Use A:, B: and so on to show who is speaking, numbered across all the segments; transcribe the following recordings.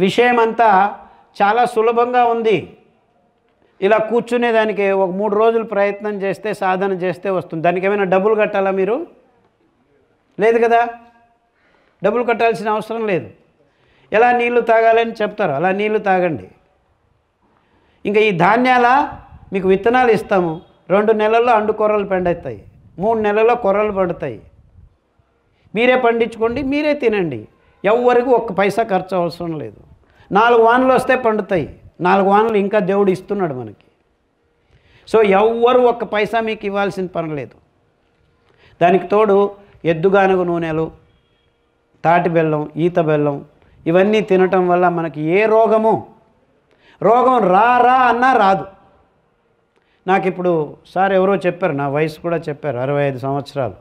A: విషయమంతా చాలా సులభంగా ఉంది. ఇలా కూర్చునేదానికి ఒక 3 రోజులు ప్రయత్నం చేస్తే, సాధన చేస్తే వస్తుంది. దానికి ఏమైనా డబ్బులు కట్టాలా మీరు? లేదు కదా, డబ్బులు కట్టాల్సిన అవసరం లేదు. ఎలా నీళ్లు తాగాలని చెప్తారు, అలా నీళ్లు తాగండి. ఇంకా ఈ ధాన్యాల మీకు విత్తనాలు ఇస్తాము, 2 నెలల్లో అండు కొర్రలు పండుతాయి, 3 నెలల్లో కొర్రలు పండుతాయి. మీరే పండించుకోండి, మీరే తినండి. ఎవరికి ఒక్క పైసా ఖర్చు అవసరం లేదు. 4 వానలు వస్తే పండుతాయి. 4 వానలు ఇంకా దేవుడు ఇస్తున్నాడు మనకి. సో ఎవ్వరు ఒక్క పైసా మీకు ఇవ్వాల్సిన పని లేదు. దానికి తోడు ఎద్దుగానుగ నూనెలు, తాటి బెల్లం, ఈత బెల్లం ఇవన్నీ తినటం వల్ల మనకి ఏ రోగం రా అన్నా రాదు. నాకు ఇప్పుడు సార్ ఎవరో చెప్పారు, నా వయసు కూడా చెప్పారు, 65 సంవత్సరాలు.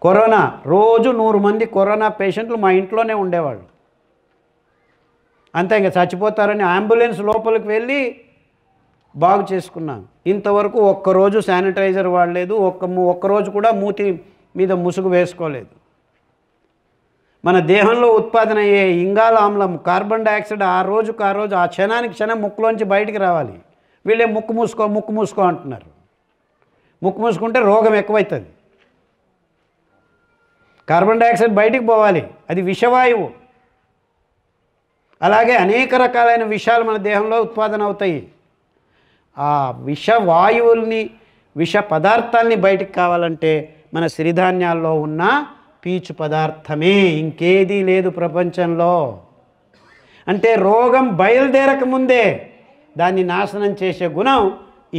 A: కరోనా, రోజు 100 మంది కరోనా పేషెంట్లు మా ఇంట్లోనే ఉండేవాళ్ళు. అంతే, ఇంకా చచ్చిపోతారని అంబులెన్స్ లోపలికి వెళ్ళి బాగు చేసుకున్నాను. ఇంతవరకు ఒక్కరోజు శానిటైజర్ వాడలేదు, ఒక్కరోజు కూడా మూతి మీద ముసుగు వేసుకోలేదు. మన దేహంలో ఉత్పాదన అయ్యే ఇంగాల ఆమ్లం, కార్బన్ డైఆక్సైడ్ ఆ రోజుకు ఆ రోజు, ఆ క్షణానికి క్షణం ముక్కులోంచి బయటికి రావాలి. వీళ్ళే ముక్కు మూసుకో అంటున్నారు. ముక్కు మూసుకుంటే రోగం ఎక్కువవుతుంది. కార్బన్ డైఆక్సైడ్ బయటికి పోవాలి, అది విషవాయువు. అలాగే అనేక రకాలైన విషాలు మన దేహంలో ఉత్పాదన అవుతాయి. ఆ విషవాయువుల్ని, విష పదార్థాలని బయటికి కావాలంటే మన సిరిధాన్యాల్లో ఉన్న పీచు పదార్థమే, ఇంకేదీ లేదు ప్రపంచంలో. అంటే రోగం బయలుదేరక ముందే దాన్ని నాశనం చేసే గుణం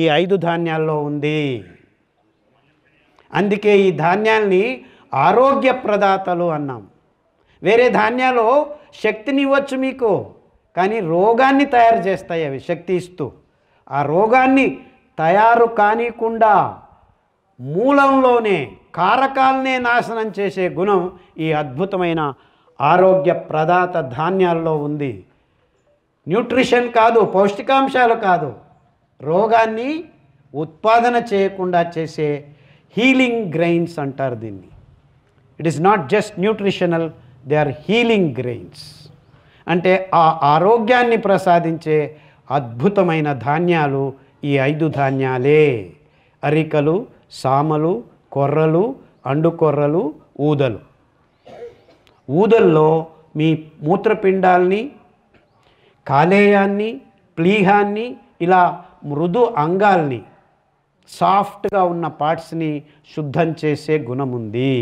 A: ఈ 5 ధాన్యాల్లో ఉంది. అందుకే ఈ ధాన్యాల్ని ఆరోగ్య ప్రదాతలు అన్నాం. వేరే ధాన్యాలు శక్తిని ఇవ్వచ్చు మీకు, కానీ రోగాన్ని తయారు చేస్తాయి అవి శక్తి ఇస్తూ. ఆ రోగాన్ని తయారు కానికుండా మూలంలోనే కారకాలనే నాశనం చేసే గుణం ఈ అద్భుతమైన ఆరోగ్య ప్రదాత ధాన్యాల్లో ఉంది. న్యూట్రిషన్ కాదు, పౌష్టికాంశాలు కాదు, రోగాన్ని ఉత్పాదన చేయకుండా చేసే హీలింగ్ గ్రెయిన్స్ అంటారు దీన్ని. It is not just nutritional, they are healing grains. అంటే ఆ ఆరోగ్యాన్ని ప్రసాదించే అద్భుతమైన ధాన్యాలు ఈ 5 ధాన్యాలే. అరికలు, సామలు, కొర్రలు, అండుకొర్రలు, ఊదలు. ఊదల్లో మీ మూత్రపిండాల్ని, కాలేయాన్ని, ప్లీహాన్ని, ఇలా మృదు అంగాల్ని, సాఫ్ట్గా ఉన్న పార్ట్స్ని శుద్ధం చేసే గుణం ఉంది.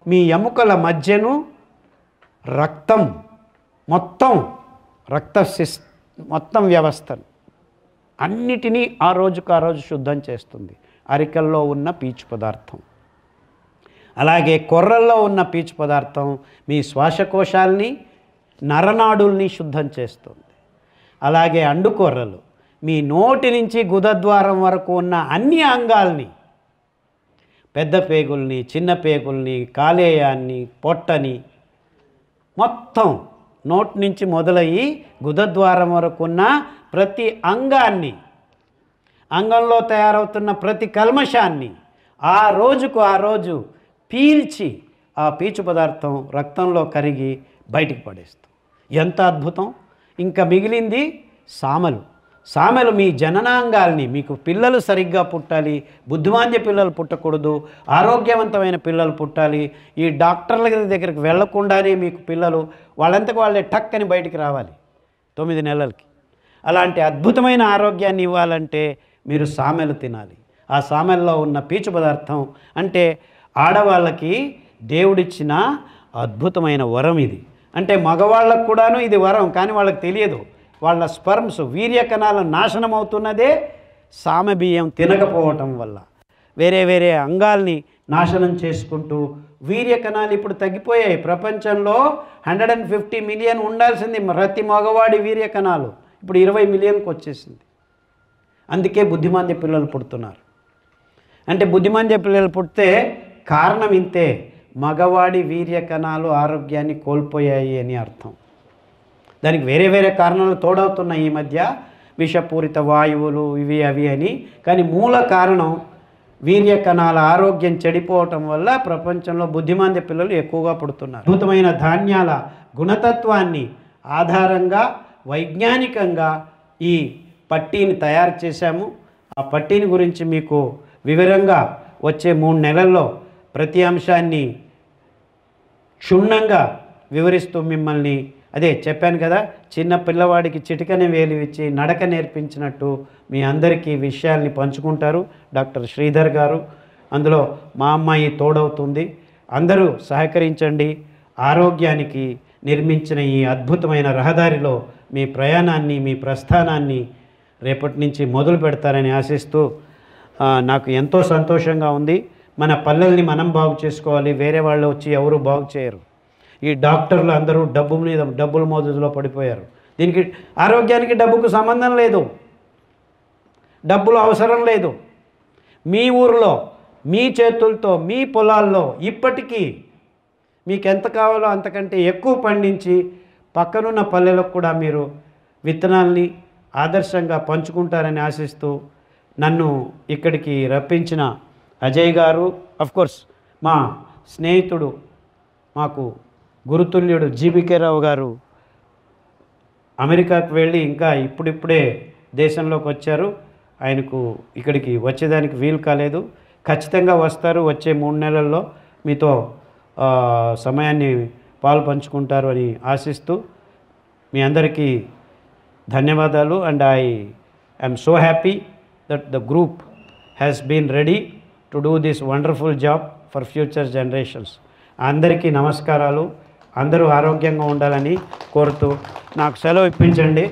A: మీ ఎముకల మధ్యను రక్తం మొత్తం వ్యవస్థను అన్నిటినీ ఆ రోజుకు ఆ రోజు శుద్ధం చేస్తుంది అరికల్లో ఉన్న పీచు పదార్థం. అలాగే కొర్రల్లో ఉన్న పీచు పదార్థం మీ శ్వాసకోశాల్ని, నరనాడుల్ని శుద్ధం చేస్తుంది. అలాగే అండుకొర్రలు మీ నోటి నుంచి గుదద్వారం వరకు ఉన్న అన్ని అంగాల్ని, పెద్ద పేగుల్ని, చిన్న పేగుల్ని, కాలేయాన్ని, పొట్టని, మొత్తం నోటి నుంచి మొదలయ్యి గుదద్వారం వరకు ఉన్న ప్రతి అంగాన్ని, అంగంలో తయారవుతున్న ప్రతి కల్మషాన్ని ఆ రోజుకు ఆ రోజు పీల్చి ఆ పీచు పదార్థం రక్తంలో కరిగి బయటికి పడేస్తాం. ఎంత అద్భుతం! ఇంకా మిగిలింది సామెలు మీ జననాంగాల్ని, మీకు పిల్లలు సరిగ్గా పుట్టాలి, బుద్ధిమాంద్య పిల్లలు పుట్టకూడదు, ఆరోగ్యవంతమైన పిల్లలు పుట్టాలి, ఈ డాక్టర్ల దగ్గరికి వెళ్లకుండానే మీకు పిల్లలు వాళ్ళంతకు వాళ్ళే టక్ అని బయటికి రావాలి 9 నెలలకి. అలాంటి అద్భుతమైన ఆరోగ్యాన్ని ఇవ్వాలంటే మీరు సామెలు తినాలి. ఆ సామెల్లో ఉన్న పీచు పదార్థం అంటే ఆడవాళ్ళకి దేవుడిచ్చిన అద్భుతమైన వరం ఇది. అంటే మగవాళ్ళకు కూడాను ఇది వరం, కానీ వాళ్ళకి తెలియదు. వాళ్ళ స్పర్మ్స్, వీర్య కణాలు నాశనం అవుతున్నదే సామె బియ్యం తినకపోవటం వల్ల. వేరే అంగాల్ని నాశనం చేసుకుంటూ వీర్య కణాలు ఇప్పుడు తగ్గిపోయాయి. ప్రపంచంలో 150 మిలియన్ ఉండాల్సింది ప్రతి మగవాడి వీర్య కణాలు, ఇప్పుడు 20 మిలియన్కి వచ్చేసింది. అందుకే బుద్ధిమాంద్య పిల్లలు పుడుతున్నారు. అంటే బుద్ధిమాంద్య పిల్లలు పుడితే కారణం ఇంతే, మగవాడి వీర్య కణాలు ఆరోగ్యాన్ని కోల్పోయాయి అని అర్థం. దానికి వేరే కారణాలు తోడవుతున్నాయి ఈ మధ్య, విషపూరిత వాయువులు ఇవి అవి అని. కానీ మూల కారణం వీర్య కణాల ఆరోగ్యం చెడిపోవటం వల్ల ప్రపంచంలో బుద్ధిమాంద్య పిల్లలు ఎక్కువగా పుడుతున్నారు. అద్భుతమైన ధాన్యాల గుణతత్వాన్ని ఆధారంగా వైజ్ఞానికంగా ఈ పట్టీని తయారు చేశాము. ఆ పట్టీని గురించి మీకు వివరంగా వచ్చే 3 నెలల్లో ప్రతి అంశాన్ని క్షుణ్ణంగా వివరిస్తూ మిమ్మల్ని అదే చెప్పాను కదా, చిన్న పిల్లవాడికి చిటికని వేలు ఇచ్చి నడక నేర్పించినట్టు మీ అందరికీ విషయాల్ని పంచుకుంటారు డాక్టర్ శ్రీధర్ గారు. అందులో మా అమ్మాయి తోడవుతుంది. అందరూ సహకరించండి. ఆరోగ్యానికి నిర్మించిన ఈ అద్భుతమైన రహదారిలో మీ ప్రయాణాన్ని, మీ ప్రస్థానాన్ని రేపటి నుంచి మొదలు పెడతారని ఆశిస్తూ నాకు ఎంతో సంతోషంగా ఉంది. మన పల్లెల్ని మనం బాగు చేసుకోవాలి, వేరే వాళ్ళు వచ్చి ఎవరు బాగు చేయరు. ఈ డాక్టర్లు అందరూ డబ్బుల మోదులో పడిపోయారు. దీనికి ఆరోగ్యానికి డబ్బుకు సంబంధం లేదు, డబ్బులు అవసరం లేదు. మీ ఊరిలో మీ చేతులతో మీ పొలాల్లో ఇప్పటికీ మీకు ఎంత కావాలో అంతకంటే ఎక్కువ పండించి పక్కనున్న పల్లెలకు కూడా మీరు విత్తనాల్ని ఆదర్శంగా పంచుకుంటారని ఆశిస్తూ నన్ను ఇక్కడికి రప్పించిన అజయ్ గారు, అఫ్కోర్స్ మా స్నేహితుడు, మాకు గురుతుల్యుడు జీబీకే రావు గారు అమెరికాకు వెళ్ళి ఇంకా ఇప్పుడిప్పుడే దేశంలోకి వచ్చారు. ఆయనకు ఇక్కడికి వచ్చేదానికి వీలు కాలేదు. ఖచ్చితంగా వస్తారు. వచ్చే 3 నెలల్లో మీతో సమయాన్ని పాలు పంచుకుంటారు అని ఆశిస్తూ మీ అందరికీ ధన్యవాదాలు. And I am so happy that the group has been ready to do this wonderful job for future generations. అందరికీ నమస్కారాలు. అందరూ ఆరోగ్యంగా ఉండాలని కోరుతూ నాకు సెలవు ఇప్పించండి.